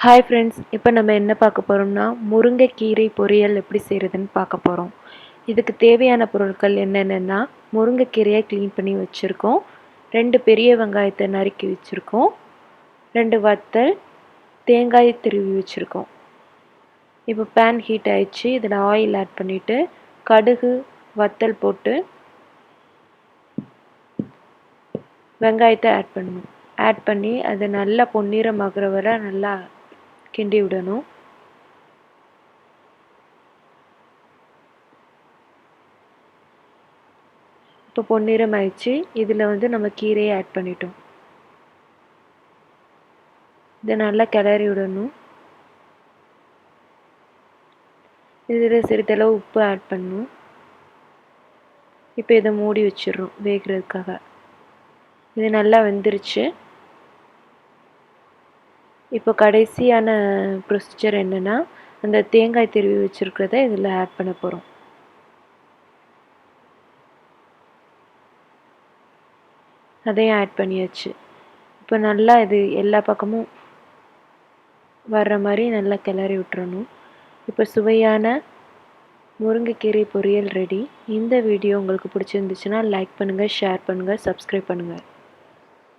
Hi friends, இப்போ நம்ம என்ன பார்க்க போகிறோம்னா முருங்கைக்கீரை பொரியல் எப்படி செய்கிறதுன்னு பார்க்க போகிறோம். இதுக்கு தேவையான பொருட்கள் என்னென்னா, முருங்கைக்கீரையை க்ளீன் பண்ணி வச்சுருக்கோம், 2 பெரிய வெங்காயத்தை நறுக்கி வச்சுருக்கோம், 2 வத்தல், தேங்காய் திருவி வச்சுருக்கோம். இப்போ பேன் ஹீட் ஆயிடுச்சு. இதில் ஆயில் ஆட் பண்ணிவிட்டு கடுகு வத்தல் போட்டு வெங்காயத்தை ஆட் பண்ணி அதை நல்லா பொன்னிறமாகிற வரை நல்லா கிண்டி விடணும். இப்போ பொன்னிறம் ஆயிடுச்சு. இதில் நம்ம கீரையை ஆட் பண்ணிட்டோம். இதை நல்லா கிளறி விடணும். இதில் சிறிதளவு உப்பு ஆட் பண்ணணும். இப்போ இதை மூடி வச்சிடுறோம் வேகிறதுக்காக. இது நல்லா வெந்துருச்சு. இப்போ கடைசியான ப்ரொசீஜர் என்னென்னா, அந்த தேங்காய் திருவி வச்சுருக்கிறத இதில் ஆட் பண்ண போகிறோம். அதையும் ஆட் பண்ணியாச்சு. இப்போ நல்லா இது எல்லா பக்கமும் வர்ற மாதிரி நல்லா கிளறி விட்டுறணும். இப்போ சுவையான முருங்கைக்கீரை பொரியல் ரெடி. இந்த வீடியோ உங்களுக்கு பிடிச்சிருந்துச்சுன்னா லைக் பண்ணுங்கள், ஷேர் பண்ணுங்கள், சப்ஸ்கிரைப் பண்ணுங்கள்.